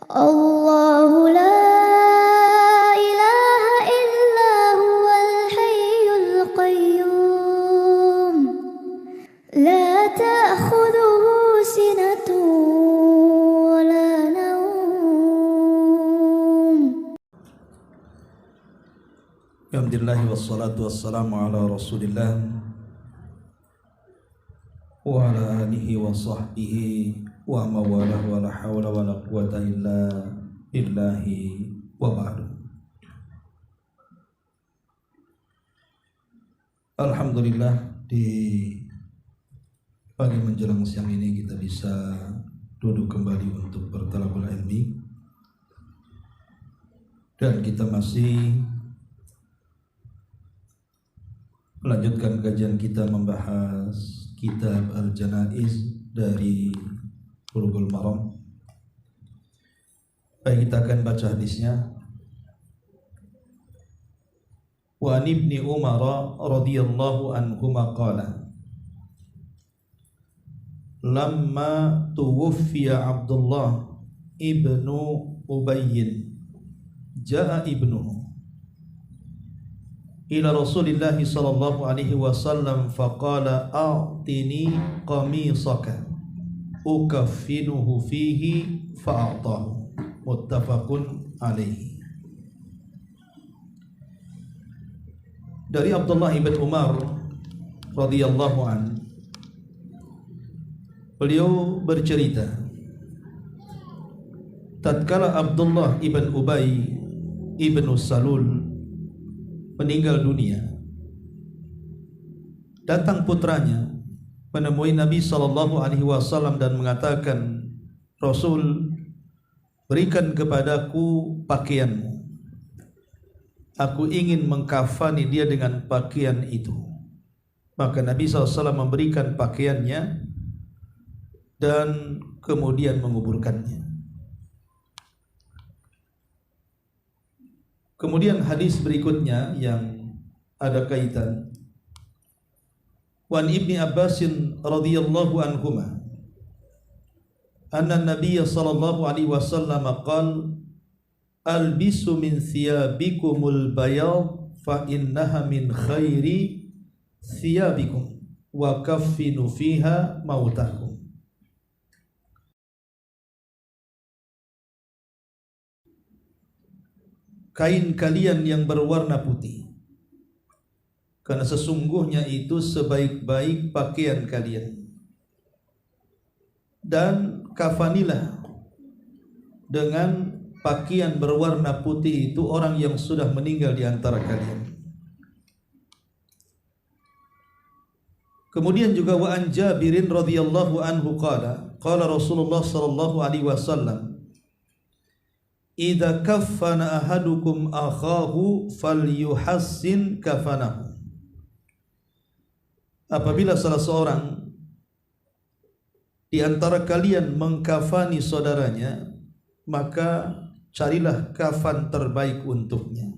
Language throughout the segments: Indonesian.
الله لا إله إلا هو الحي القيوم لا تأخذه سنة ولا نوم. Alhamdulillah wassalatu wassalamu ala Rasulillah wa ala alihi wa sahbihi wa mawalah wa la hawla wa la quwata illa billahi wa ba'du. Alhamdulillah, di pagi menjelang siang ini kita bisa duduk kembali untuk bertalabul ilmi, dan kita masih melanjutkan kajian kita membahas kitab Al-Janaiz dari Bulughul Maram. Baik, kita akan baca hadisnya. Wa an Ibni Umar radhiyallahu anhuma qala lamma tuwfiya Abdullah ibnu Ubay jaa ibnuhu ila Rasulillah sallallahu alaihi wasallam faqala a'tini qamisaka ukaffinuhu fihi fa'atahu, muttafaqun alaihi. Dari Abdullah ibn Umar radhiyallahu an, beliau bercerita, tatkala Abdullah ibn Ubay ibn Salul meninggal dunia, datang putranya menemui Nabi sallallahu alaihi wasallam dan mengatakan, Rasul, berikan kepadaku pakaianmu, aku ingin mengkafani dia dengan pakaian itu. Maka Nabi SAW memberikan pakaiannya dan kemudian menguburkannya. Kemudian hadis berikutnya yang ada kaitan, Wan Ibni Abbasin radhiyallahu anhuma anna Nabiy sallallahu alaihi wasallam qala albisu min thiyabikumul bayad fa innaha min khairi thiyabikum wa kaffinu fiha mautakum. Kain kalian yang berwarna putih, karena sesungguhnya itu sebaik-baik pakaian kalian, dan kafanilah dengan pakaian berwarna putih itu orang yang sudah meninggal di antara kalian. Kemudian juga wa an Jabirin radhiyallahu anhu qala qala Rasulullah sallallahu alaihi wasallam, idza kaffana ahadukum akhahu falyuhassin kafanahu. Apabila salah seorang di antara kalian mengkafani saudaranya, maka carilah kafan terbaik untuknya.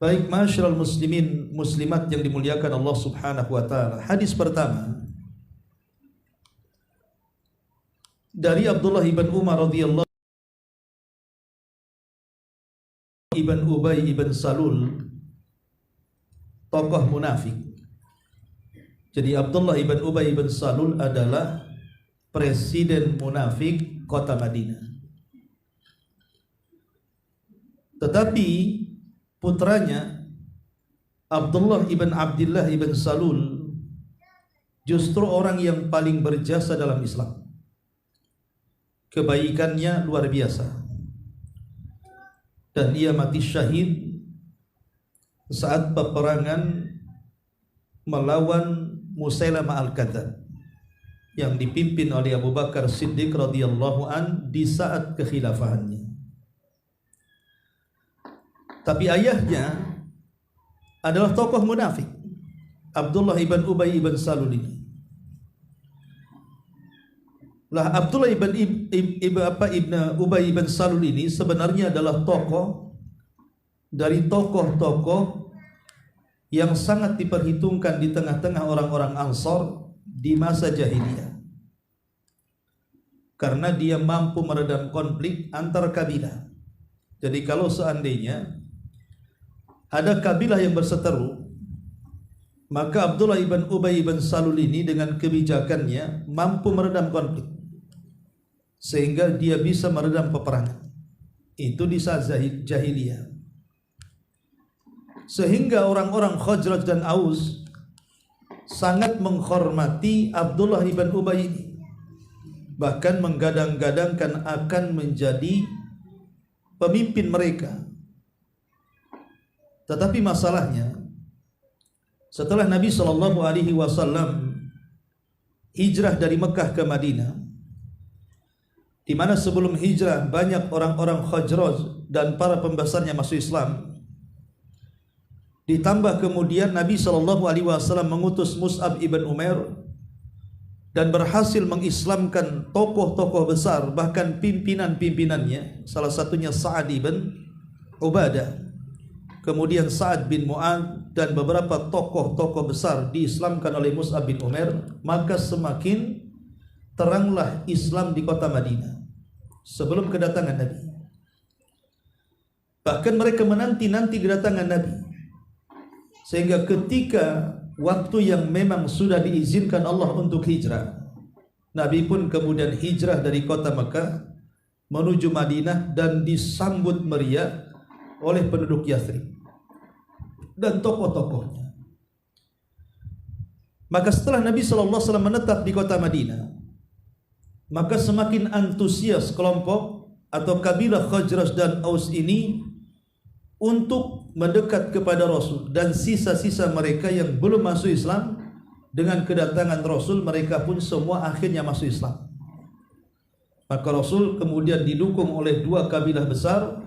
Baik, ma'asyiral muslimin muslimat yang dimuliakan Allah Subhanahu wa taala. Hadis pertama dari Abdullah ibn Umar radhiyallahu ibn Ubay ibn Salul, tokoh munafik. Jadi Abdullah ibn Ubay ibn Salul adalah presiden munafik kota Madinah. Tetapi putranya Abdullah ibn Abdullah ibn Salul justru orang yang paling berjasa dalam Islam. Kebaikannya luar biasa, dan ia mati syahid saat peperangan melawan Musailamah al-Kadzdzab yang dipimpin oleh Abu Bakar Siddiq radhiyallahu an di saat kekhilafahannya. Tapi ayahnya adalah tokoh munafik, Abdullah ibn Ubay ibn Salul ini. Lah Abdullah ibn Ubay ibn Salul ini sebenarnya adalah tokoh dari tokoh-tokoh yang sangat diperhitungkan di tengah-tengah orang-orang Ansor di masa jahiliyah. karena dia mampu meredam konflik antar kabilah. Jadi kalau seandainya ada kabilah yang berseteru, maka Abdullah ibn Ubay ibn Salul ini dengan kebijakannya mampu meredam konflik, sehingga dia bisa meredam peperangan. Itu di saat jahiliyah. Sehingga orang-orang Khazraj dan Aus sangat menghormati Abdullah ibn Ubay ini, bahkan menggadang-gadangkan akan menjadi pemimpin mereka. Tetapi masalahnya, setelah Nabi SAW hijrah dari Mekah ke Madinah, di mana sebelum hijrah banyak orang-orang Khazraj dan para pembesarnya masuk Islam, ditambah kemudian Nabi SAW mengutus Mus'ab ibn Umair dan berhasil mengislamkan tokoh-tokoh besar, bahkan pimpinan-pimpinannya, salah satunya Sa'ad ibn Ubadah, kemudian Sa'ad bin Mu'ad dan beberapa tokoh-tokoh besar diislamkan oleh Mus'ab bin Umair, maka semakin teranglah Islam di kota Madinah sebelum kedatangan Nabi. Bahkan mereka menanti-nanti kedatangan Nabi, sehingga ketika waktu yang memang sudah diizinkan Allah untuk hijrah, Nabi pun kemudian hijrah dari kota Mekah menuju Madinah dan disambut meriah oleh penduduk Yathrib dan tokoh-tokohnya. Maka setelah Nabi SAW menetap di kota Madinah, maka semakin antusias kelompok atau kabilah Khazraj dan Aus ini untuk mendekat kepada Rasul, dan sisa-sisa mereka yang belum masuk Islam, dengan kedatangan Rasul mereka pun semua akhirnya masuk Islam. Maka Rasul kemudian didukung oleh dua kabilah besar,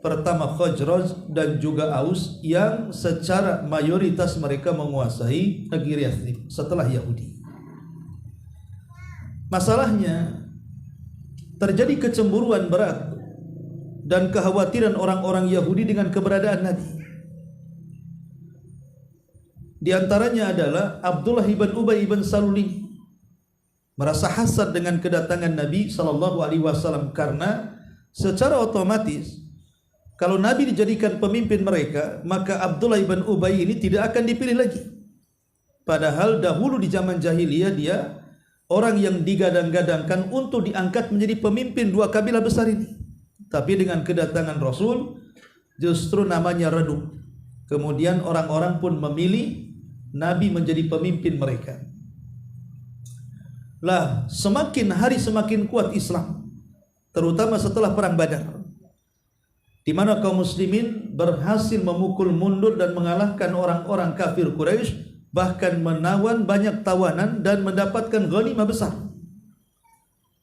pertama Khazraj dan juga Aus, yang secara mayoritas mereka menguasai negeri Yathrib setelah Yahudi. Masalahnya, terjadi kecemburuan berat dan kekhawatiran orang-orang Yahudi dengan keberadaan Nabi. Di antaranya adalah Abdullah ibn Ubay ibn Salul ini merasa hasad dengan kedatangan Nabi SAW, karena secara otomatis kalau Nabi dijadikan pemimpin mereka, maka Abdullah ibn Ubay ini tidak akan dipilih lagi. Padahal dahulu di zaman jahiliyah dia orang yang digadang-gadangkan untuk diangkat menjadi pemimpin dua kabilah besar ini. Tapi dengan kedatangan Rasul, justru namanya redup. Kemudian orang-orang pun memilih Nabi menjadi pemimpin mereka. Lah, semakin hari semakin kuat Islam, terutama setelah perang Badar, di mana kaum muslimin berhasil memukul mundur dan mengalahkan orang-orang kafir Quraisy, bahkan menawan banyak tawanan dan mendapatkan ghanimah besar.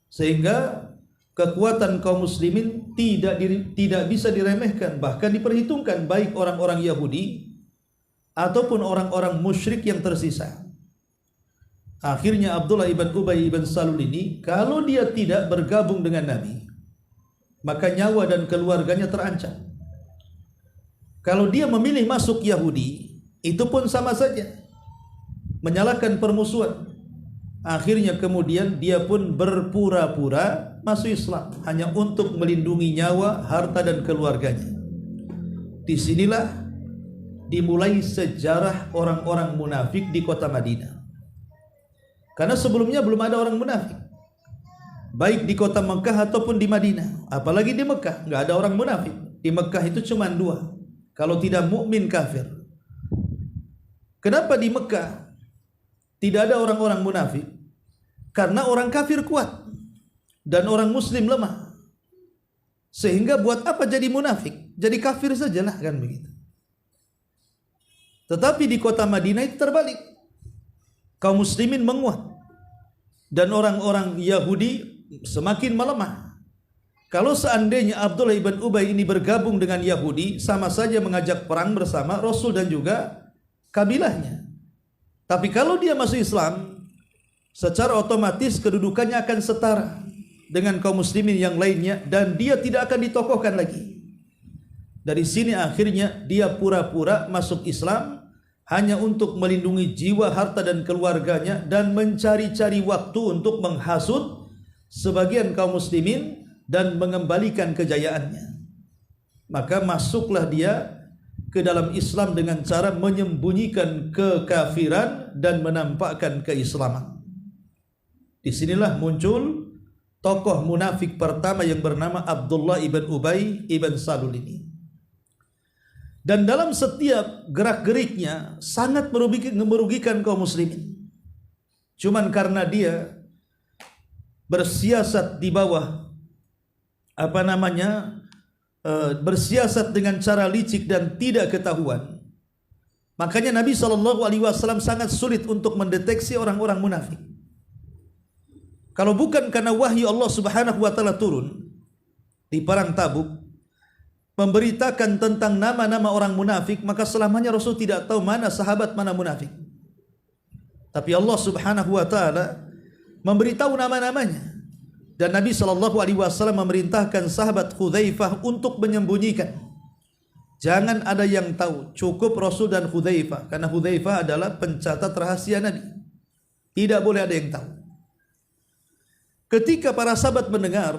Sehingga kekuatan kaum muslimin tidak bisa diremehkan, bahkan diperhitungkan baik orang-orang Yahudi ataupun orang-orang musyrik yang tersisa. Akhirnya Abdullah ibn Ubay ibn Salul ini, kalau dia tidak bergabung dengan Nabi, maka nyawa dan keluarganya terancam. Kalau dia memilih masuk Yahudi, itu pun sama saja menyalakan permusuhan. Akhirnya kemudian dia pun berpura-pura masuk Islam hanya untuk melindungi nyawa, harta dan keluarganya. Disinilah dimulai sejarah orang-orang munafik di kota Madinah. Karena sebelumnya belum ada orang munafik, baik di kota Mekah ataupun di Madinah. Apalagi di Mekah nggak ada orang munafik. Di Mekah itu cuma dua, kalau tidak mukmin kafir. Kenapa di Mekah tidak ada orang-orang munafik? Karena orang kafir kuat dan orang muslim lemah. Sehingga buat apa jadi munafik? Jadi kafir sajalah, kan begitu. Tetapi di kota Madinah itu terbalik. Kaum muslimin menguat dan orang-orang Yahudi semakin melemah. Kalau seandainya Abdullah ibn Ubay ini bergabung dengan Yahudi, sama saja mengajak perang bersama Rasul dan juga kabilahnya. Tapi kalau dia masuk Islam, secara otomatis kedudukannya akan setara dengan kaum muslimin yang lainnya, dan dia tidak akan ditokohkan lagi. Dari sini akhirnya dia pura-pura masuk Islam hanya untuk melindungi jiwa, harta dan keluarganya, dan mencari-cari waktu untuk menghasut sebagian kaum muslimin dan mengembalikan kejayaannya. Maka masuklah dia ke dalam Islam dengan cara menyembunyikan kekafiran dan menampakkan keislaman. Disinilah muncul tokoh munafik pertama yang bernama Abdullah ibn Ubay ibn Salul ini. Dan dalam setiap gerak-geriknya sangat merugikan kaum muslimin. Cuman karena dia bersiasat di bawah bersiasat dengan cara licik dan tidak ketahuan. Makanya Nabi SAW sangat sulit untuk mendeteksi orang-orang munafik. Kalau bukan karena wahyu Allah Subhanahu wa taala turun di perang Tabuk memberitakan tentang nama-nama orang munafik, maka selamanya Rasul tidak tahu mana sahabat mana munafik. Tapi Allah Subhanahu wa taala memberitahu nama-namanya. Dan Nabi SAW memerintahkan sahabat Hudzaifah untuk menyembunyikan. Jangan ada yang tahu, cukup Rasul dan Hudzaifah, karena Hudzaifah adalah pencatat rahasia Nabi. Tidak boleh ada yang tahu. Ketika para sahabat mendengar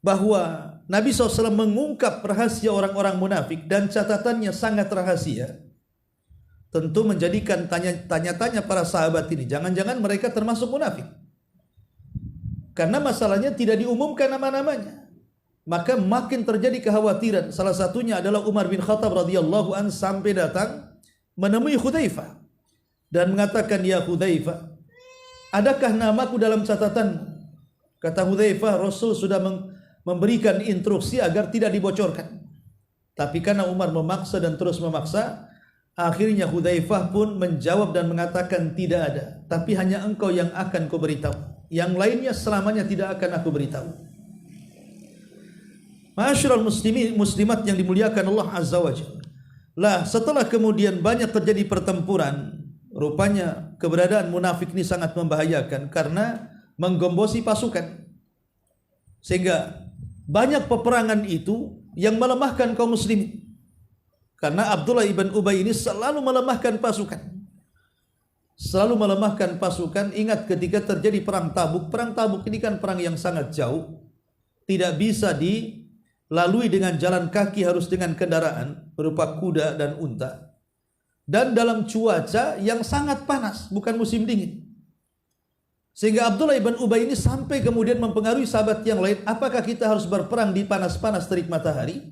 bahwa Nabi SAW mengungkap rahasia orang-orang munafik dan catatannya sangat rahasia, tentu menjadikan tanya-tanya para sahabat ini, jangan-jangan mereka termasuk munafik. Karena masalahnya tidak diumumkan nama-namanya. Maka makin terjadi kekhawatiran. Salah satunya adalah Umar bin Khattab radhiyallahu an sampai datang menemui Hudzaifah dan mengatakan, "Ya Hudzaifah, adakah namaku dalam catatanmu?" Kata Hudzaifah, Rasul sudah memberikan instruksi agar tidak dibocorkan. Tapi karena Umar memaksa dan terus memaksa, akhirnya Hudzaifah pun menjawab dan mengatakan, "Tidak ada, tapi hanya engkau yang akan kuberitahu. Yang lainnya selamanya tidak akan aku beritahu." Ma'asyiral muslimin muslimat yang dimuliakan Allah Azza wa Jalla. Lah, setelah kemudian banyak terjadi pertempuran, rupanya keberadaan munafik ini sangat membahayakan karena menggombosi pasukan. Sehingga banyak peperangan itu yang melemahkan kaum muslimin. Karena Abdullah ibn Ubay ini selalu melemahkan pasukan. Selalu melemahkan pasukan. Ingat ketika terjadi perang Tabuk. Perang Tabuk ini kan perang yang sangat jauh. Tidak bisa dilalui dengan jalan kaki, harus dengan kendaraan berupa kuda dan unta. Dan dalam cuaca yang sangat panas, bukan musim dingin. Sehingga Abdullah ibn Ubay ini sampai kemudian mempengaruhi sahabat yang lain, apakah kita harus berperang di panas-panas terik matahari?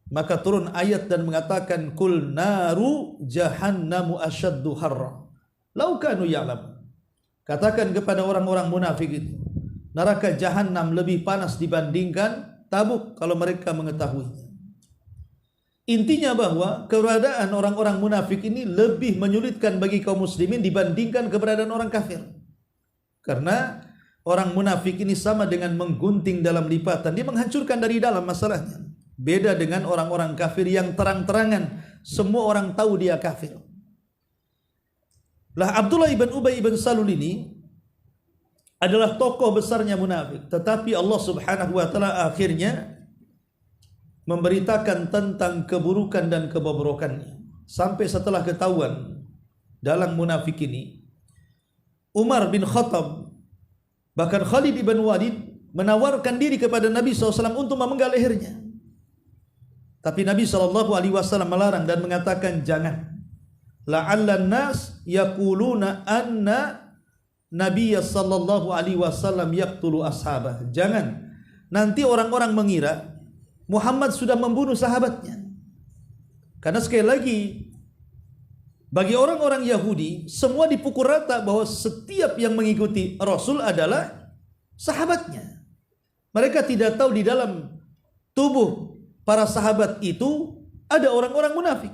Maka turun ayat dan mengatakan, "Kul naru jahannamu asyaddu harra lau kanu ya'lam." Katakan kepada orang-orang munafik itu, neraka jahanam lebih panas dibandingkan Tabuk kalau mereka mengetahuinya. Intinya bahwa keberadaan orang-orang munafik ini lebih menyulitkan bagi kaum muslimin dibandingkan keberadaan orang kafir. Karena orang munafik ini sama dengan menggunting dalam lipatan, dia menghancurkan dari dalam masalahnya. Beda dengan orang-orang kafir yang terang-terangan semua orang tahu dia kafir. Lah, Abdullah ibn Ubay ibn Salul ini adalah tokoh besarnya munafik, tetapi Allah Subhanahu wa taala akhirnya memberitakan tentang keburukan dan kebobrokannya. Sampai setelah ketahuan dalam munafik ini, Umar bin Khattab, bahkan Khalid ibn Walid menawarkan diri kepada Nabi SAW untuk memenggal lehernya. Tapi Nabi SAW melarang dan mengatakan, "Jangan. La'allan nas yaquluna anna Nabiya sallallahu alaihi wasallam yaqtulu ashabah." Jangan. Nanti orang-orang mengira Muhammad sudah membunuh sahabatnya. Karena sekali lagi, bagi orang-orang Yahudi, semua dipukul rata bahwa setiap yang mengikuti Rasul adalah sahabatnya. Mereka tidak tahu di dalam tubuh para sahabat itu ada orang-orang munafik.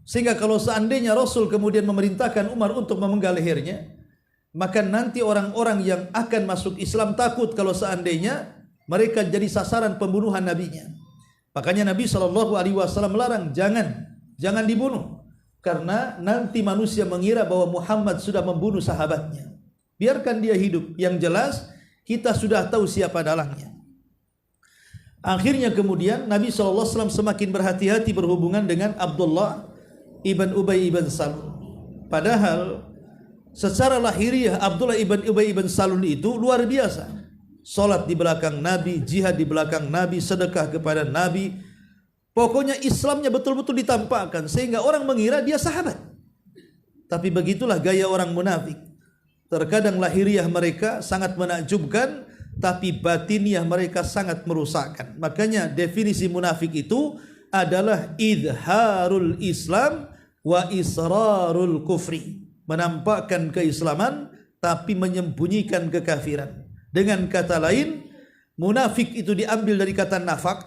Sehingga kalau seandainya Rasul kemudian memerintahkan Umar untuk memenggal lehernya, maka nanti orang-orang yang akan masuk Islam takut kalau seandainya mereka jadi sasaran pembunuhan nabinya. Makanya Nabi SAW melarang, jangan dibunuh. Karena nanti manusia mengira bahwa Muhammad sudah membunuh sahabatnya. Biarkan dia hidup. Yang jelas kita sudah tahu siapa dalangnya. Akhirnya kemudian Nabi SAW semakin berhati-hati berhubungan dengan Abdullah ibn Ubay ibn Salul. Padahal secara lahiriah Abdullah ibn Ubay ibn Salul itu luar biasa. Salat di belakang Nabi, jihad di belakang Nabi, sedekah kepada Nabi. Pokoknya Islamnya betul-betul ditampakkan sehingga orang mengira dia sahabat. Tapi begitulah gaya orang munafik. Terkadang lahiriah mereka sangat menakjubkan, tapi batiniah mereka sangat merusakkan. Makanya definisi munafik itu adalah idharul Islam wa israrul kufri. Menampakkan keislaman tapi menyembunyikan kekafiran. Dengan kata lain, munafik itu diambil dari kata nafak.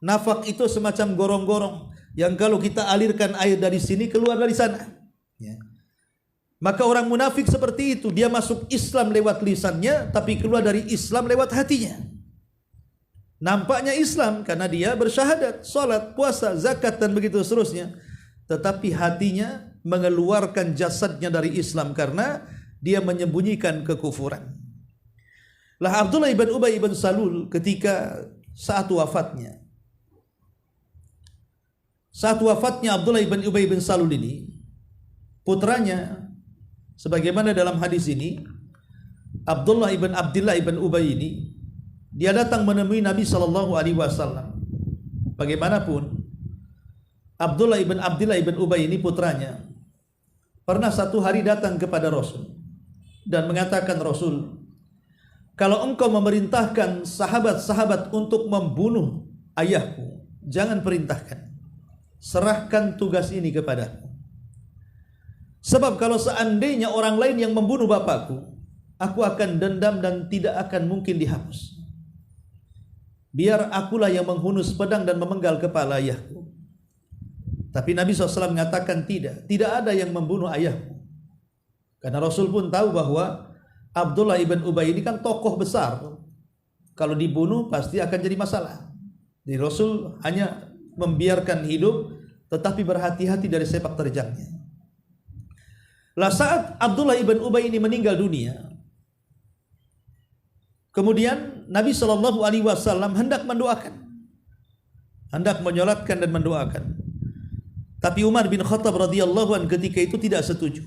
Nafak itu semacam gorong-gorong yang kalau kita alirkan air dari sini keluar dari sana. Ya. Maka orang munafik seperti itu, dia masuk Islam lewat lisannya, tapi keluar dari Islam lewat hatinya. Nampaknya Islam karena dia bersyahadat, salat, puasa, zakat dan begitu seterusnya. Tetapi hatinya mengeluarkan jasadnya dari Islam karena dia menyembunyikan kekufuran. Lah Abdullah ibn Ubay ibn Salul ketika saat wafatnya Abdullah ibn Ubay ibn Salul ini, putranya, sebagaimana dalam hadis ini, Abdullah ibn Ubay ini, dia datang menemui Nabi SAW. Bagaimanapun, Abdullah ibn Ubay ini putranya, pernah satu hari datang kepada Rasul dan mengatakan, Rasul, kalau engkau memerintahkan sahabat-sahabat untuk membunuh ayahku, jangan perintahkan. Serahkan tugas ini kepadaku. Sebab kalau seandainya orang lain yang membunuh bapakku, aku akan dendam dan tidak akan mungkin dihapus. Biar akulah yang menghunus pedang dan memenggal kepala ayahku. Tapi Nabi SAW mengatakan tidak ada yang membunuh ayahku. Karena Rasul pun tahu bahwa Abdullah ibn Ubay ini kan tokoh besar. Kalau dibunuh pasti akan jadi masalah. Jadi Rasul hanya membiarkan hidup, tetapi berhati-hati dari sepak terjangnya. Lah saat Abdullah ibn Ubay ini meninggal dunia, kemudian Nabi SAW hendak mendoakan, hendak menyolatkan dan mendoakan. Tapi Umar bin Khattab radhiyallahu anhu ketika itu tidak setuju.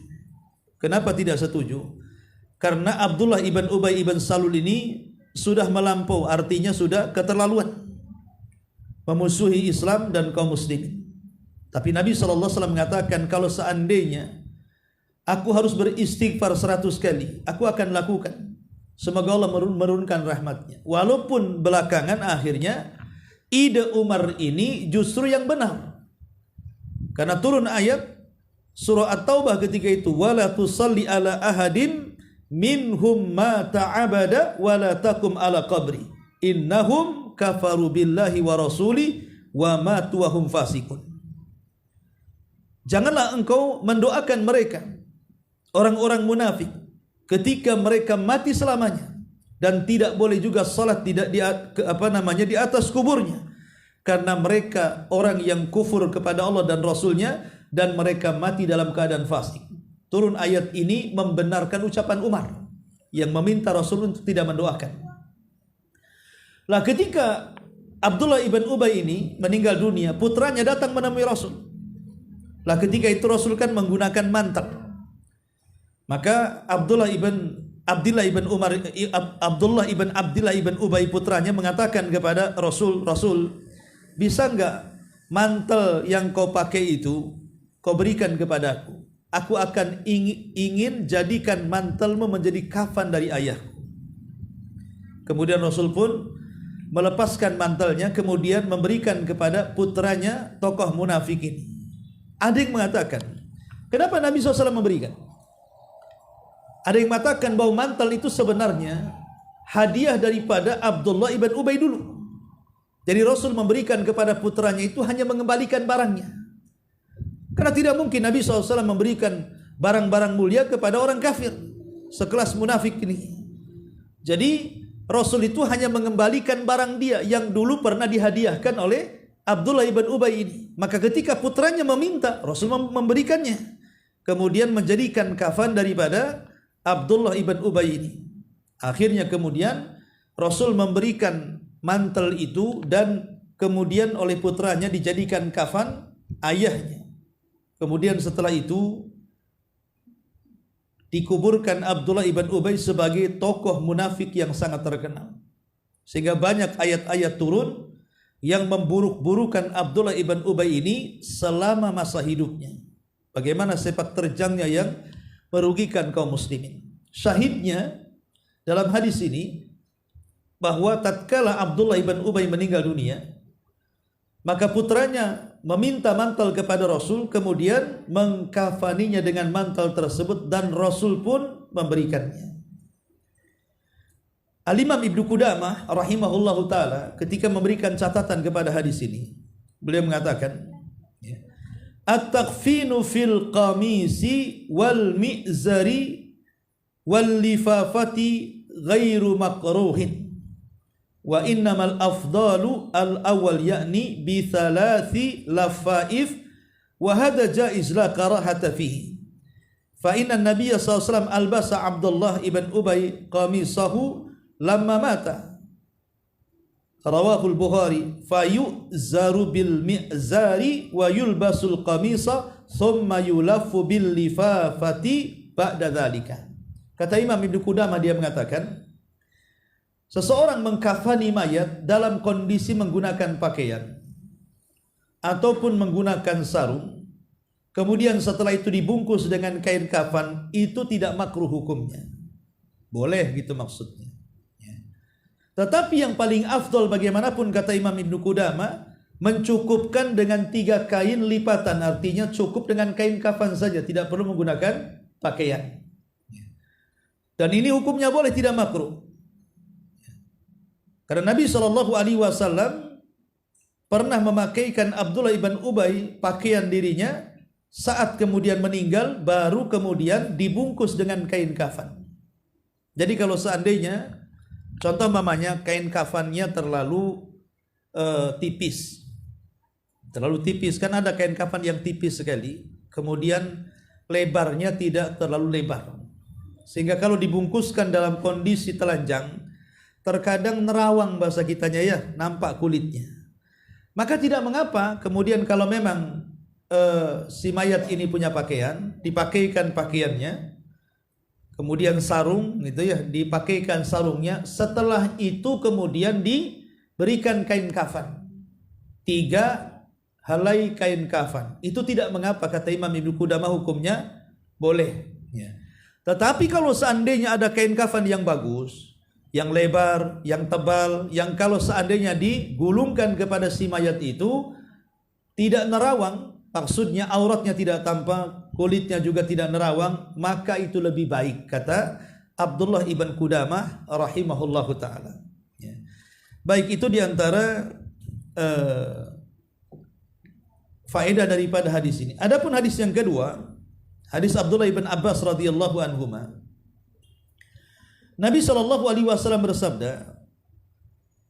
Kenapa tidak setuju? Karena Abdullah ibn Ubay ibn Salul ini sudah melampau, artinya sudah keterlaluan memusuhi Islam dan kaum muslimin. Tapi Nabi SAW mengatakan, kalau seandainya aku harus beristighfar 100 kali, aku akan lakukan. Semoga Allah menurunkan rahmatnya. Walaupun belakangan akhirnya ide Umar ini justru yang benar. Karena turun ayat surah At-Taubah ketika itu, wala tusalli ala ahadin minhum mata abada wala takum ala qabri innahum kafaru billahi wa rasuli wa matu wa hum fasikun. Janganlah engkau mendoakan mereka, orang-orang munafik, ketika mereka mati selamanya, dan tidak boleh juga salat di atas kuburnya, karena mereka orang yang kufur kepada Allah dan Rasulnya, dan mereka mati dalam keadaan fasik. Turun ayat ini membenarkan ucapan Umar yang meminta Rasul untuk tidak mendoakan. Lah ketika Abdullah ibn Ubay ini meninggal dunia, putranya datang menemui Rasul. Lah ketika itu Rasul kan menggunakan mantel. Maka Abdullah ibn Abdullah ibn Ubay putranya mengatakan kepada Rasul, Rasul, bisa enggak mantel yang kau pakai itu kau berikan kepadaku? Aku akan ingin jadikan mantelmu menjadi kafan dari ayahku. Kemudian Rasul pun melepaskan mantelnya, kemudian memberikan kepada putranya tokoh munafik ini. Ada yang mengatakan, kenapa Nabi SAW memberikan? Ada yang mengatakan bahwa mantel itu sebenarnya hadiah daripada Abdullah ibn Ubay dulu. Jadi Rasul memberikan kepada putranya itu hanya mengembalikan barangnya. Karena tidak mungkin Nabi SAW memberikan barang-barang mulia kepada orang kafir sekelas munafik ini. Jadi Rasul itu hanya mengembalikan barang dia yang dulu pernah dihadiahkan oleh Abdullah ibn Ubay ini. Maka ketika putranya meminta, Rasul memberikannya. Kemudian menjadikan kafan daripada Abdullah ibn Ubay ini. Akhirnya kemudian Rasul memberikan mantel itu dan kemudian oleh putranya dijadikan kafan ayahnya. Kemudian setelah itu dikuburkan Abdullah ibn Ubay sebagai tokoh munafik yang sangat terkenal. Sehingga banyak ayat-ayat turun yang memburuk-burukan Abdullah ibn Ubay ini selama masa hidupnya. Bagaimana sepak terjangnya yang merugikan kaum muslimin. Syahidnya dalam hadis ini bahwa tatkala Abdullah ibn Ubay meninggal dunia, maka putranya meminta mantel kepada Rasul, kemudian mengkafaninya dengan mantel tersebut, dan Rasul pun memberikannya. Al-Imam Ibnu Qudamah rahimahullahu ta'ala ketika memberikan catatan kepada hadis ini, beliau mengatakan, at-takfinu fil qamisi wal mi'zari wal lifafati ghairu makruhin wa innamal afdalu al-awwal yakni bi thalathi lafaif wa hadha jaiz la karahata fihi fa inna an-nabiy sallallahu alaihi wasallam albasa Abdullah ibn Ubay qamisahu lamma mata, rawahul Bukhari, fayu'zaru bil mi'zari wa yulbasul qamisa thumma yulafu bil lifafati ba'da dzalika. Kata Imam Ibnu Qudamah, dia mengatakan, seseorang mengkafani mayat dalam kondisi menggunakan pakaian ataupun menggunakan sarung, kemudian setelah itu dibungkus dengan kain kafan, itu tidak makruh hukumnya. Boleh gitu maksudnya. Tetapi yang paling afdol bagaimanapun, kata Imam Ibnu Qudamah, mencukupkan dengan 3 kain lipatan. Artinya cukup dengan kain kafan saja, tidak perlu menggunakan pakaian. Dan ini hukumnya boleh, tidak makruh. Karena Nabi SAW pernah memakaikan Abdullah ibn Ubay pakaian dirinya, saat kemudian meninggal baru kemudian dibungkus dengan kain kafan. Jadi kalau seandainya contoh mamanya kain kafannya terlalu tipis, kan ada kain kafan yang tipis sekali, kemudian lebarnya tidak terlalu lebar, sehingga kalau dibungkuskan dalam kondisi telanjang, terkadang nerawang bahasa kitanya ya, nampak kulitnya. Maka tidak mengapa kemudian kalau memang si mayat ini punya pakaian, dipakaikan pakaiannya, kemudian sarung gitu ya, dipakaikan sarungnya, setelah itu kemudian diberikan kain kafan, 3 helai kain kafan. Itu tidak mengapa, kata Imam Ibnu Qudamah, hukumnya boleh ya. Tetapi kalau seandainya ada kain kafan yang bagus, yang lebar, yang tebal, yang kalau seandainya digulungkan kepada si mayat itu tidak nerawang, maksudnya auratnya tidak tampak, kulitnya juga tidak nerawang, maka itu lebih baik, kata Abdullah ibn Qudamah rahimahullahu ta'ala ya. Baik, itu diantara faedah daripada hadis ini. Adapun hadis yang kedua, hadis Abdullah ibn Abbas radhiyallahu anhuma, Nabi SAW bersabda,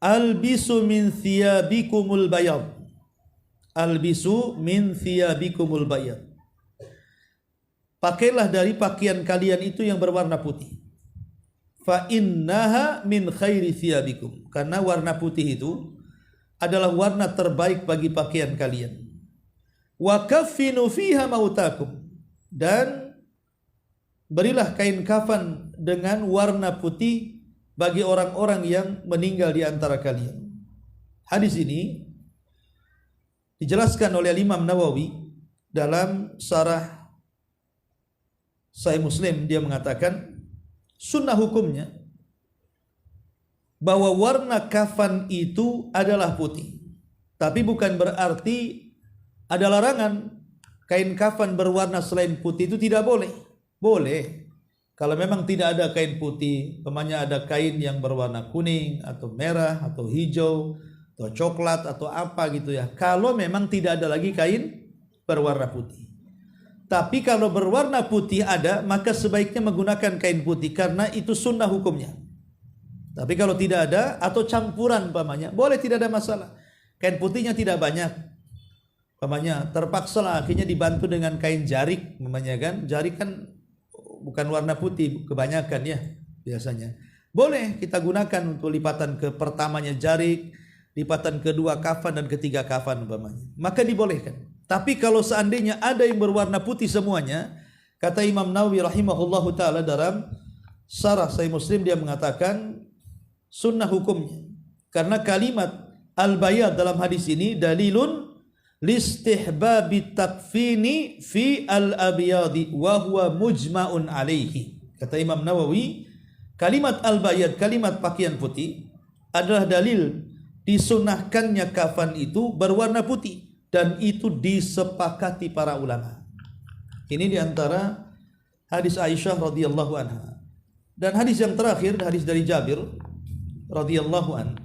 albisu min thiyabikumul bayad, albisu min thiyabikumul bayad, pakailah dari pakaian kalian itu yang berwarna putih, fa innaha min khairi thiyabikum, karena warna putih itu adalah warna terbaik bagi pakaian kalian, wa kaffinu fiha mautakum, dan berilah kain kafan dengan warna putih bagi orang-orang yang meninggal di antara kalian. Hadis ini dijelaskan oleh Imam Nawawi dalam syarah Sahih Muslim. Dia mengatakan sunnah hukumnya bahwa warna kafan itu adalah putih, tapi bukan berarti ada larangan kain kafan berwarna selain putih itu tidak boleh. Boleh kalau memang tidak ada kain putih, umpamanya ada kain yang berwarna kuning atau merah atau hijau atau coklat atau apa gitu ya, kalau memang tidak ada lagi kain berwarna putih. Tapi kalau berwarna putih ada, maka sebaiknya menggunakan kain putih karena itu sunnah hukumnya. Tapi kalau tidak ada atau campuran umpamanya, boleh, tidak ada masalah. Kain putihnya tidak banyak, umpamanya terpaksa lah akhirnya dibantu dengan kain jarik, umpamanya kan, jarik kan bukan warna putih kebanyakan ya biasanya. Boleh kita gunakan untuk lipatan ke pertamanya jarik, lipatan kedua kafan, dan ketiga kafan umpamanya. Maka dibolehkan. Tapi kalau seandainya ada yang berwarna putih semuanya, Kata Imam Nawawi rahimahullahu taala dalam Syarah Sahih Muslim, dia mengatakan sunnah hukumnya. Karena kalimat al-bayad dalam hadis ini dalilun listihbabi takfini fi al-abyadi wa huwa mujma'un alaihi. Kata Imam Nawawi, kalimat al-bayad, kalimat pakaian putih adalah dalil disunahkannya kafan itu berwarna putih, dan itu disepakati para ulama. Ini diantara hadis Aisyah radhiyallahu anha. Dan hadis yang terakhir, hadis dari Jabir radhiyallahu anhu.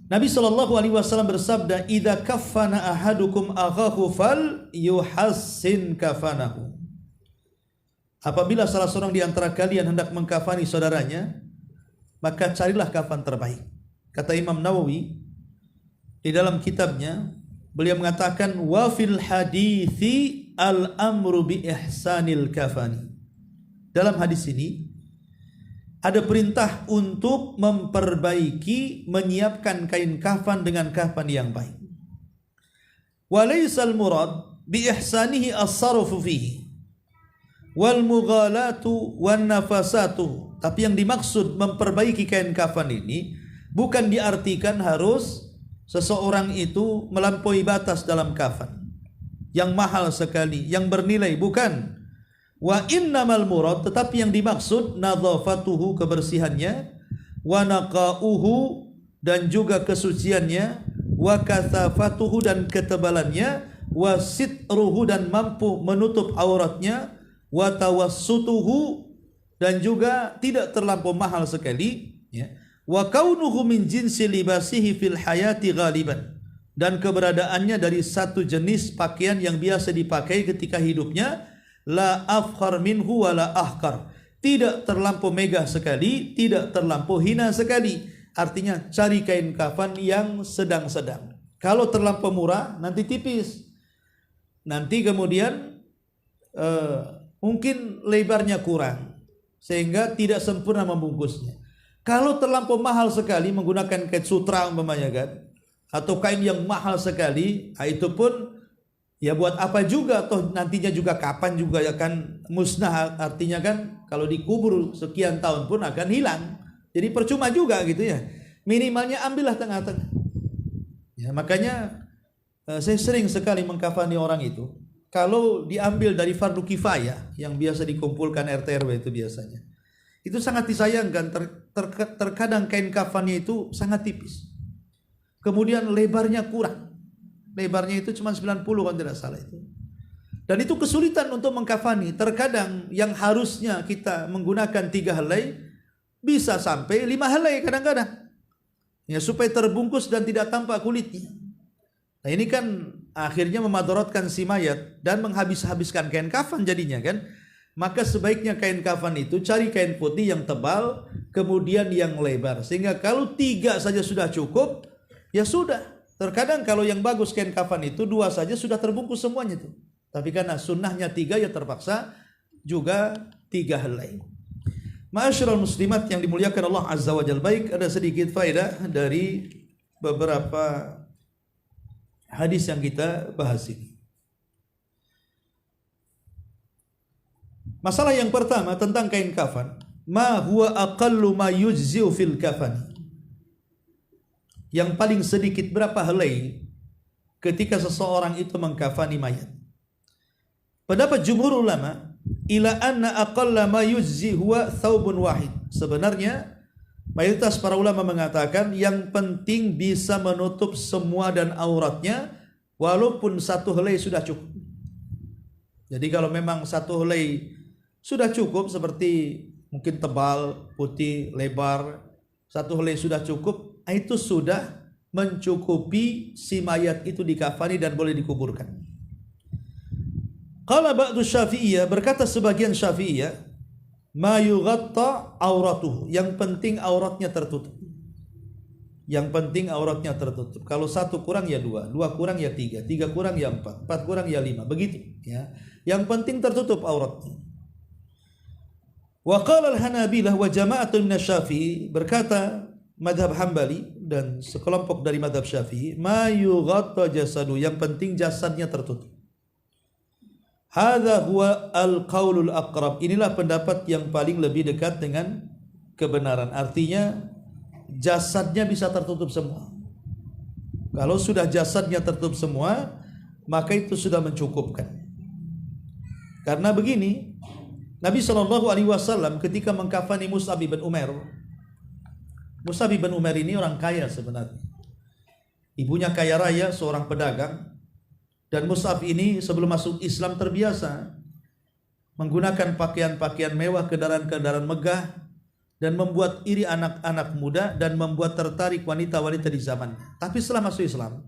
Nabi sallallahu alaihi wasallam bersabda, "Idza kaffana ahadukum akhahu fal yuhassin kafanahu." Apabila salah seorang di antara kalian hendak mengkafani saudaranya, maka carilah kafan terbaik. Kata Imam Nawawi di dalam kitabnya, beliau mengatakan, "Wa fil hadithi al-amru bi ihsanil kafani." Dalam hadis ini ada perintah untuk memperbaiki, menyiapkan kain kafan dengan kafan yang baik. Walaysal murad bi ihsanihi as-sarfu fihi wal mughalatu wan nafasatu. Tapi yang dimaksud memperbaiki kain kafan ini bukan diartikan harus seseorang itu melampaui batas dalam kafan yang mahal sekali, yang bernilai, bukan. Wa innamal murad, tetapi yang dimaksud nadhafatuhu, kebersihannya, wa naqauhu, dan juga kesuciannya, wa kathafatuhu, dan ketebalannya, wa sitruhu, dan mampu menutup auratnya, wa tawassutuhu, dan juga tidak terlampau mahal sekali, ya. Wa kaunuhu min jinsi libasihi fil hayati ghaliban, dan keberadaannya dari satu jenis pakaian yang biasa dipakai ketika hidupnya, la afkhar minhu wa la ahkar, tidak terlampau megah sekali, tidak terlampau hina sekali. Artinya cari kain kafan yang sedang-sedang. Kalau terlampau murah nanti tipis, nanti kemudian mungkin lebarnya kurang sehingga tidak sempurna membungkusnya. Kalau terlampau mahal sekali menggunakan kain sutra umpamanya kan, atau kain yang mahal sekali, itu pun ya buat apa juga, toh nantinya juga kapan juga akan musnah, artinya kan kalau dikubur sekian tahun pun akan hilang. Jadi percuma juga gitu ya. Minimalnya ambillah tengah-tengah. Ya, makanya saya sering sekali mengkafani orang itu. Kalau diambil dari fardu kifayah yang biasa dikumpulkan RT RW itu biasanya, itu sangat disayangkan. Terkadang kain kafannya itu sangat tipis. Kemudian lebarnya kurang. Lebarnya itu cuma 90 kalau tidak salah itu. Dan itu kesulitan untuk mengkafani. Terkadang yang harusnya kita menggunakan 3 helai bisa sampai 5 helai kadang-kadang. Ya, supaya terbungkus dan tidak tampak kulitnya. Nah, ini kan akhirnya memadaratkan si mayat dan menghabis-habiskan kain kafan jadinya kan. Maka sebaiknya kain kafan itu cari kain putih yang tebal, kemudian yang lebar. Sehingga kalau 3 saja sudah cukup, ya sudah. Terkadang kalau yang bagus kain kafan itu 2 saja sudah terbungkus semuanya itu. Tapi karena sunnahnya 3 ya terpaksa juga 3 helai. Ma'asyiral muslimat yang dimuliakan Allah Azza wa Jalla, baik, ada sedikit faedah dari beberapa hadis yang kita bahas ini. Masalah yang pertama tentang kain kafan, ma huwa aqallu ma yujzi'u fil kafan. Yang paling sedikit berapa helai ketika seseorang itu mengkafani mayat. Pendapat jumhur ulama, ila anna aqalla ma yujzi huwa thawbun wahid. Sebenarnya mayoritas para ulama mengatakan yang penting bisa menutup semua dan auratnya, walaupun 1 helai sudah cukup. Jadi kalau memang 1 helai sudah cukup, seperti mungkin tebal, putih, lebar, 1 helai sudah cukup, itu sudah mencukupi si mayat itu dikafani dan boleh dikuburkan. Qala ba'du Syafi'iyah, berkata sebagian Syafi'iyah, ma yughatta auratuhu, yang penting auratnya tertutup. Yang penting auratnya tertutup. Kalau 1 kurang ya 2, 2 kurang ya 3, 3 kurang ya 4, 4 kurang ya 5, begitu ya. Yang penting tertutup auratnya. Wa qala al-Hanabilah wa jama'atun minasy-Syafi'i, berkata madhab Hambali dan sekelompok dari madhab Syafi'i, ma yughatta jasadu, yang penting jasadnya tertutup. Hadza huwa al-qaulul aqrab. Inilah pendapat yang paling lebih dekat dengan kebenaran. Artinya jasadnya bisa tertutup semua. Kalau sudah jasadnya tertutup semua, maka itu sudah mencukupkan. Karena begini, Nabi SAW ketika mengkafani Mus'ab bin Umair. Mus'ab bin Umair ini orang kaya sebenarnya. Ibunya kaya raya, seorang pedagang. Dan Mus'ab ini sebelum masuk Islam terbiasa menggunakan pakaian-pakaian mewah, kendaraan-kendaraan megah, dan membuat iri anak-anak muda dan membuat tertarik wanita-wanita di zamannya. Tapi setelah masuk Islam,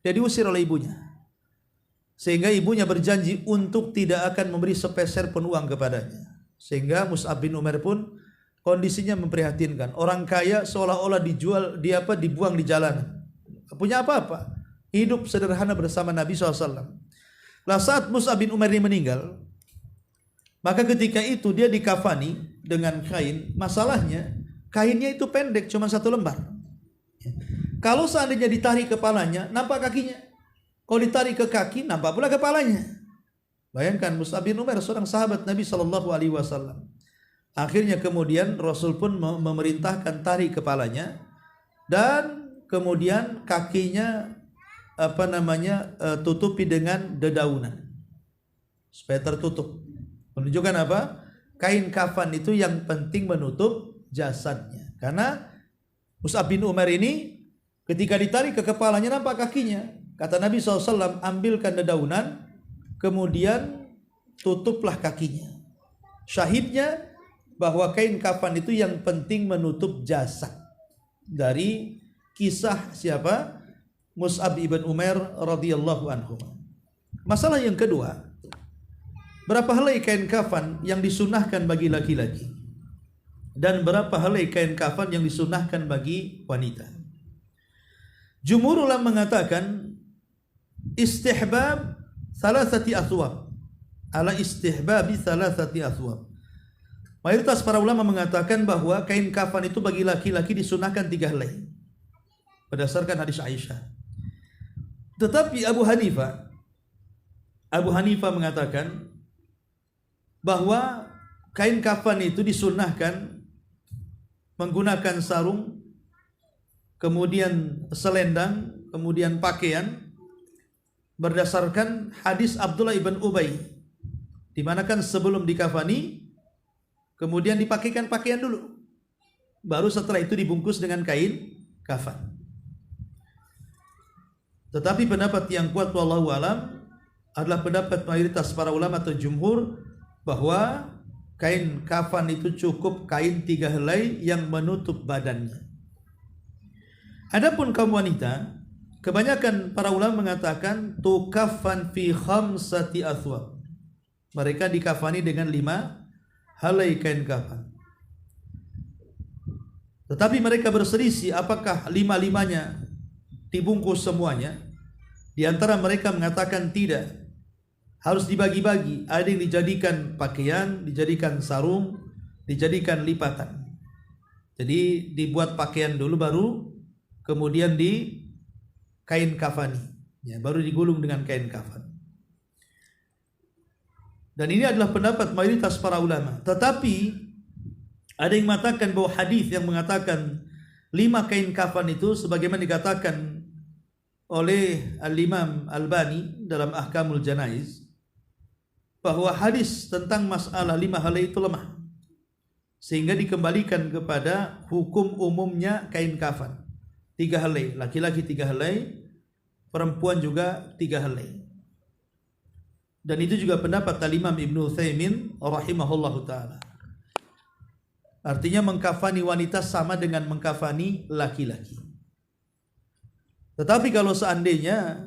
dia diusir oleh ibunya. Sehingga ibunya berjanji untuk tidak akan memberi sepeser pun uang kepadanya. Sehingga Mus'ab bin Umair pun kondisinya memprihatinkan. Orang kaya seolah-olah dibuang di jalanan. Tak punya apa-apa. Hidup sederhana bersama Nabi SAW. Lah saat Mus'ab bin Umair ini meninggal, maka ketika itu dia dikafani dengan kain. Masalahnya kainnya itu pendek, cuma 1 lembar. Kalau seandainya ditarik kepalanya, nampak kakinya. Kalau ditarik ke kaki, nampak pula kepalanya. Bayangkan Mus'ab bin Umair seorang sahabat Nabi SAW. Akhirnya kemudian Rasul pun memerintahkan tarik kepalanya dan kemudian kakinya tutupi dengan dedaunan supaya tertutup. Menunjukkan apa? Kain kafan itu yang penting menutup jasadnya. Karena Mus'ab bin Umair ini ketika ditarik ke kepalanya nampak kakinya. Kata Nabi SAW, ambilkan dedaunan, kemudian tutuplah kakinya. Syahidnya bahwa kain kafan itu yang penting menutup jasad. Dari kisah siapa? Mus'ab ibn Umair radhiyallahu anhu. Masalah yang kedua, berapa helai kain kafan yang disunahkan bagi laki-laki dan berapa helai kain kafan yang disunahkan bagi wanita? Jumhur ulama mengatakan istihbab thalathati athwab, ala istihbabi thalathati athwab. Mayoritas para ulama mengatakan bahwa kain kafan itu bagi laki-laki disunahkan 3 helai berdasarkan hadis Aisyah. Tetapi Abu Hanifah mengatakan bahwa kain kafan itu disunahkan menggunakan sarung, kemudian selendang, kemudian pakaian berdasarkan hadis Abdullah ibn Ubay, di mana kan sebelum dikafani kemudian dipakaikan pakaian dulu, baru setelah itu dibungkus dengan kain kafan. Tetapi pendapat yang kuat wallahu alam adalah pendapat mayoritas para ulama atau jumhur bahwa kain kafan itu cukup kain 3 helai yang menutup badannya. Adapun kaum wanita, kebanyakan para ulama mengatakan tukaffan fi 5 athwab. Mereka dikafani dengan 5 helai kain kafan. Tetapi mereka berselisih apakah 5-5-nya dibungkus semuanya. Di antara mereka mengatakan tidak, harus dibagi-bagi. Ada yang dijadikan pakaian, dijadikan sarung, dijadikan lipatan. Jadi dibuat pakaian dulu, baru kemudian di kain kafani, ya, baru digulung dengan kain kafan. Dan ini adalah pendapat mayoritas para ulama. Tetapi ada yang mengatakan bahwa hadis yang mengatakan 5 kain kafan itu sebagaimana dikatakan oleh Al-Imam Albani dalam Ahkamul Janaiz, bahwa hadis tentang masalah 5 helai itu lemah, sehingga dikembalikan kepada hukum umumnya kain kafan 3 helai, laki-laki 3 helai, perempuan juga 3 helai. Dan itu juga pendapat Al-Imam Ibnu Utsaimin rahimahullahu taala. Artinya mengkafani wanita sama dengan mengkafani laki-laki. Tetapi kalau seandainya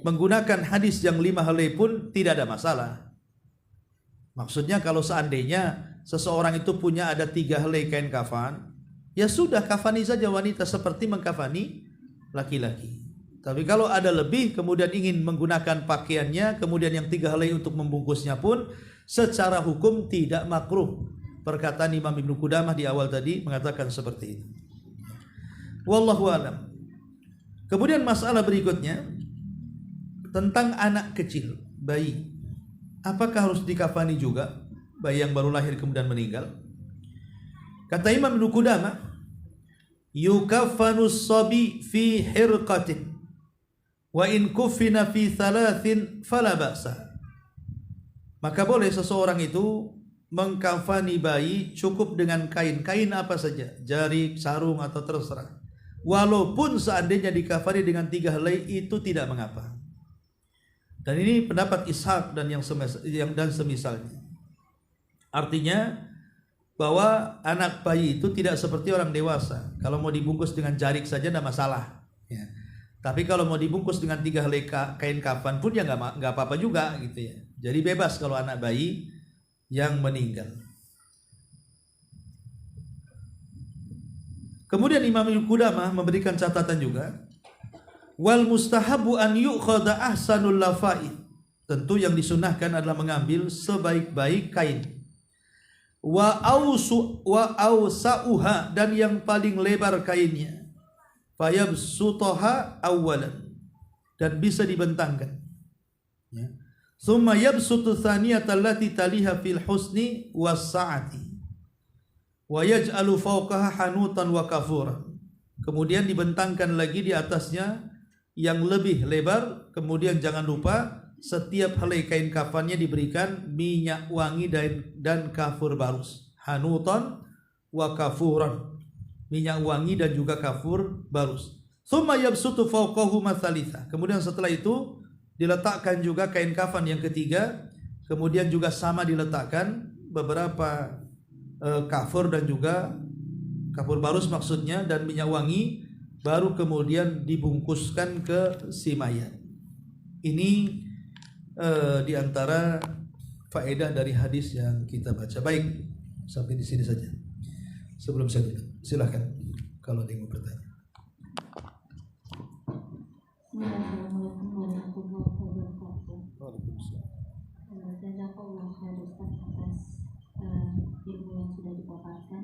menggunakan hadis yang 5 helai pun tidak ada masalah. Maksudnya kalau seandainya seseorang itu punya ada 3 helai kain kafan, ya sudah kafani saja wanita seperti mengkafani laki-laki. Tapi kalau ada lebih kemudian ingin menggunakan pakaiannya, kemudian yang 3 helai untuk membungkusnya pun secara hukum tidak makruh. Perkataan Imam Ibnu Qudamah di awal tadi mengatakan seperti itu. Wallahu a'lam. Kemudian masalah berikutnya tentang anak kecil, bayi. apakah harus dikafani juga bayi yang baru lahir kemudian meninggal? Kata Imam Ibnu Qudamah, yukaffanus sabi fi hirqatin wa in kuffina fi thalathin fala ba'sa. Maka boleh seseorang itu mengkafani bayi cukup dengan kain apa saja, jarik, sarung atau terserah. Walaupun seandainya dikafani dengan 3 helai itu tidak mengapa. Dan ini pendapat Ishaq dan dan semisalnya. Artinya bahwa anak bayi itu tidak seperti orang dewasa. Kalau mau dibungkus dengan jarik saja tidak masalah. Ya. Tapi kalau mau dibungkus dengan 3 helai kain kafan pun ya nggak apa-apa juga gitu ya. Jadi bebas kalau anak bayi yang meninggal. Kemudian Imam Ibnu Qudamah memberikan catatan juga, wal mustahabu an yu'khadha ahsanul lafai. Tentu yang disunahkan adalah mengambil sebaik-baik kain. Wa awsa'uha, dan yang paling lebar kainnya. Fayabsutaha awwalan, dan bisa dibentangkan. Ya. Thumma yabsutu thaniyata allati taliha fil husni was sa'ati wa yaj'alu fawqaha hanutan wa kafuran. Kemudian dibentangkan lagi di atasnya yang lebih lebar. Kemudian jangan lupa setiap helai kain kafannya diberikan minyak wangi dan kafur barus. Hanutan wa kafuran, minyak wangi dan juga kafur barus. Thumma yabsutu fawqahu mathalitha. Kemudian setelah itu diletakkan juga kain kafan yang ketiga, kemudian juga sama diletakkan beberapa kafur dan juga kafur barus maksudnya dan minyak wangi, baru kemudian dibungkuskan ke si mayat. Ini diantara faedah dari hadis yang kita baca. Baik, sampai di sini saja. Sebelum saya tutup, silakan kalau ada yang mau bertanya. Assalamualaikum warahmatullahi wabarakatuh. Jazakallah khair Ustaz atas ilmu yang sudah dipaparkan.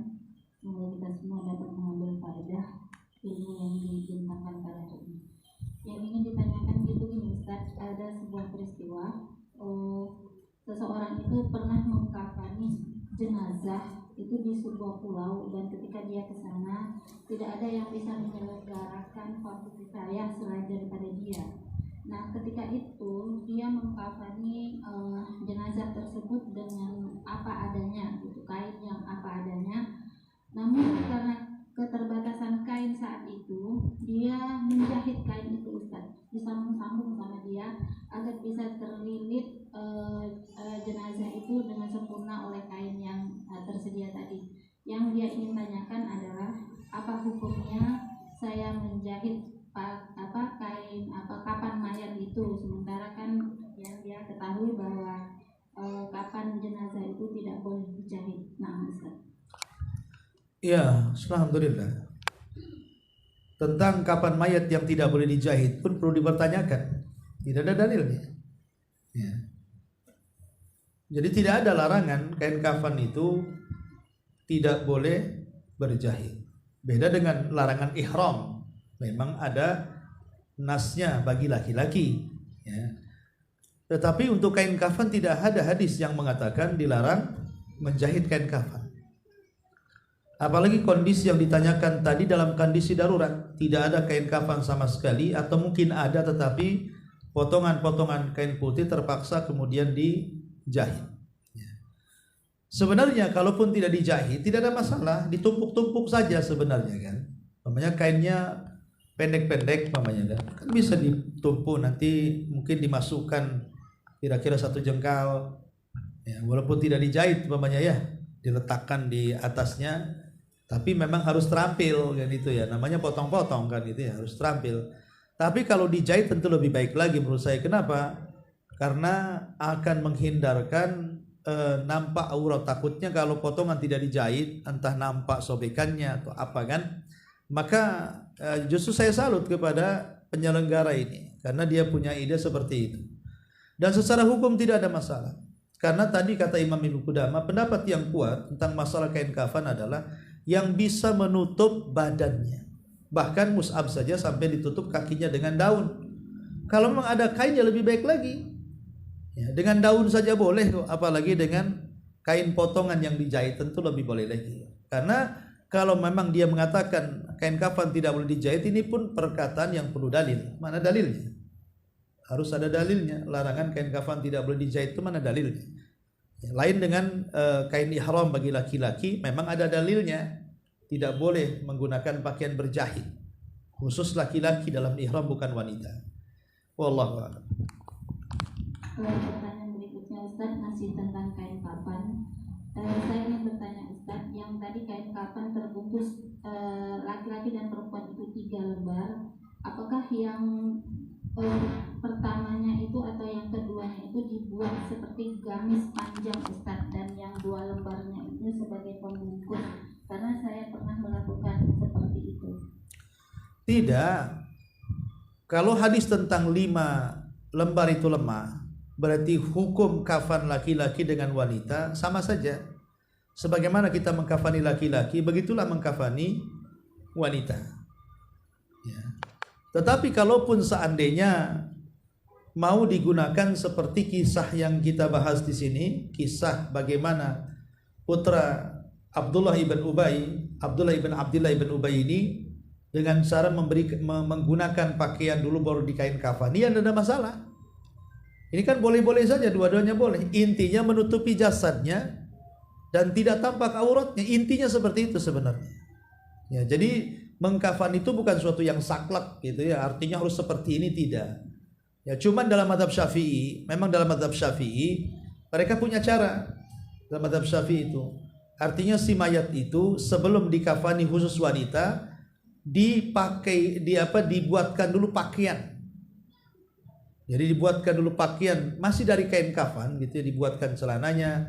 Semoga kita semua dapat mengambil faedah ilmu yang dibentangkan pada hari ini. Yang ingin ditanyakan gitu ini Ustaz, ada sebuah peristiwa seseorang itu pernah mengkafani jenazah itu di sebuah pulau, dan ketika dia ke sana tidak ada yang bisa menyelenggarakan fardu kifayah selain daripada dia. Nah, ketika itu dia mengkafani jenazah tersebut dengan apa adanya, gitu, kain yang apa adanya. Namun karena keterbatasan kain saat itu, dia menjahit kain itu Ustaz, disambung-sambung sama dia agar bisa terlilit jenazah itu dengan sempurna oleh kain yang tersedia tadi. Yang dia ingin tanyakan adalah apa hukumnya saya menjahit kain kapan mayat itu, sementara kan yang dia ketahui bahwa kapan jenazah itu tidak boleh dijahit. Nah, Ustaz. Ya, alhamdulillah. Tentang kapan mayat yang tidak boleh dijahit pun perlu dipertanyakan. Tidak ada dalilnya. Ya. Jadi tidak ada larangan kain kafan itu tidak boleh berjahit. Beda dengan larangan ihram. Memang ada nasnya bagi laki-laki. Ya. Tetapi untuk kain kafan tidak ada hadis yang mengatakan dilarang menjahit kain kafan. Apalagi kondisi yang ditanyakan tadi dalam kondisi darurat, tidak ada kain kafan sama sekali, atau mungkin ada tetapi potongan-potongan kain putih terpaksa kemudian dijahit. Sebenarnya kalaupun tidak dijahit tidak ada masalah, ditumpuk-tumpuk saja sebenarnya kan. Namanya kainnya pendek-pendek namanya kan bisa ditumpuk, nanti mungkin dimasukkan kira-kira 1 jengkal. Ya, walaupun tidak dijahit namanya ya, diletakkan di atasnya. Tapi memang harus terampil kan itu ya, namanya potong-potong kan itu ya, harus terampil. Tapi kalau dijahit tentu lebih baik lagi menurut saya. Kenapa? Karena akan menghindarkan nampak aurat. Takutnya kalau potongan tidak dijahit, entah nampak sobekannya atau apa kan. Maka justru saya salut kepada penyelenggara ini, karena dia punya ide seperti itu. Dan secara hukum tidak ada masalah. Karena tadi kata Imam Ibnu Qudamah, pendapat yang kuat tentang masalah kain kafan adalah yang bisa menutup badannya. Bahkan mus'ab saja sampai ditutup kakinya dengan daun. Kalau memang ada kainnya lebih baik lagi. Ya, dengan daun saja boleh kok, apalagi dengan kain potongan yang dijahit tentu lebih boleh lagi. Karena kalau memang dia mengatakan kain kafan tidak boleh dijahit, ini pun perkataan yang perlu dalil. Mana dalilnya? Harus ada dalilnya. Larangan kain kafan tidak boleh dijahit itu mana dalilnya? Ya, lain dengan kain ihram bagi laki-laki, memang ada dalilnya. Tidak boleh menggunakan pakaian berjahit. Khusus laki-laki dalam ihram, bukan wanita. Wallahu a'lam. Pertanyaan berikutnya Ustaz, masih tentang kain kafan. Saya ingin bertanya Ustaz, yang tadi kain kafan terbungkus laki-laki dan perempuan itu 3 lembar, apakah yang pertamanya itu atau yang keduanya itu dibuat seperti gamis panjang Ustaz, dan yang 2 lembarnya itu sebagai pembungkus? Karena saya pernah melakukan seperti itu. Tidak. Kalau hadis tentang 5 lembar itu lemah, berarti hukum kafan laki-laki dengan wanita sama saja. Sebagaimana kita mengkafani laki-laki, begitulah mengkafani wanita. Ya. Tetapi kalaupun seandainya mau digunakan seperti kisah yang kita bahas di sini, kisah bagaimana putra Abdullah ibn Abdullah ibn Ubay ini dengan cara menggunakan pakaian dulu baru dikain kafan, ini tidak ada masalah. Ini kan boleh-boleh saja, dua-duanya boleh. Intinya menutupi jasadnya dan tidak tampak auratnya. Intinya seperti itu sebenarnya. Ya, jadi mengkafan itu bukan suatu yang saklek gitu ya. Artinya harus seperti ini, tidak. Ya, cuman dalam mazhab Syafi'i, memang dalam mazhab Syafi'i mereka punya cara. Dalam mazhab Syafi'i itu, artinya si mayat itu sebelum dikafani khusus wanita dibuatkan dulu pakaian. Jadi dibuatkan dulu pakaian masih dari kain kafan gitu ya, dibuatkan celananya,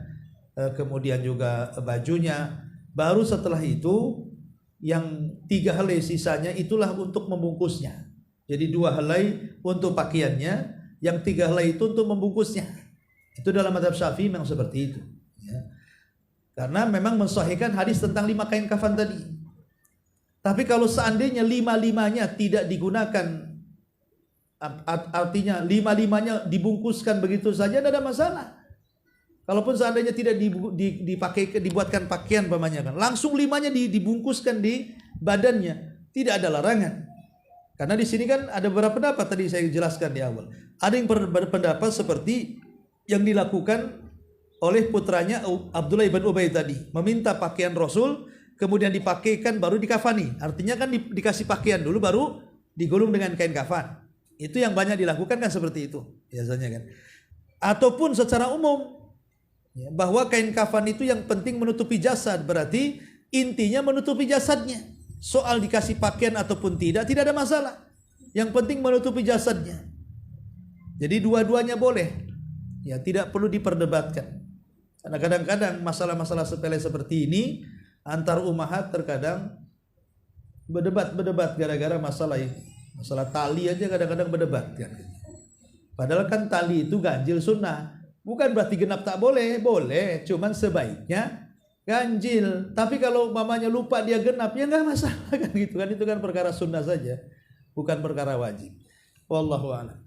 kemudian juga bajunya. Baru setelah itu yang 3 helai sisanya itulah untuk membungkusnya. Jadi 2 helai untuk pakaiannya, yang 3 helai itu untuk membungkusnya. Itu dalam mazhab Syafi'i memang seperti itu. Ya. Karena memang mensahihkan hadis tentang 5 kain kafan tadi. Tapi kalau seandainya 5-5-nya tidak digunakan, artinya 5-5-nya dibungkuskan begitu saja, tidak ada masalah. Kalaupun seandainya tidak dibuatkan pakaian pamannya, kan langsung 5-nya dibungkuskan di badannya, tidak ada larangan. Karena di sini kan ada beberapa pendapat, tadi saya jelaskan di awal. Ada yang berpendapat seperti yang dilakukan oleh putranya Abdullah ibn Ubay tadi, meminta pakaian Rasul, kemudian dipakaikan baru dikafani. Artinya kan dikasih pakaian dulu baru digulung dengan kain kafan. Itu yang banyak dilakukan kan seperti itu biasanya kan. Ataupun secara umum, ya, bahwa kain kafan itu yang penting menutupi jasad, berarti intinya menutupi jasadnya. Soal dikasih pakaian ataupun tidak ada masalah. Yang penting menutupi jasadnya. Jadi dua-duanya boleh. Ya, tidak perlu diperdebatkan. Karena kadang-kadang masalah-masalah sepele seperti ini antar ummahat terkadang berdebat gara-gara masalah ini. Masalah tali aja kadang-kadang berdebat kan. Padahal kan tali itu ganjil sunnah. Bukan berarti genap tak boleh, boleh, cuman sebaiknya ganjil. Tapi kalau mamanya lupa dia genap, ya nggak masalah kan gitu kan. Itu kan perkara sunnah saja, bukan perkara wajib. Wallahu a'lam.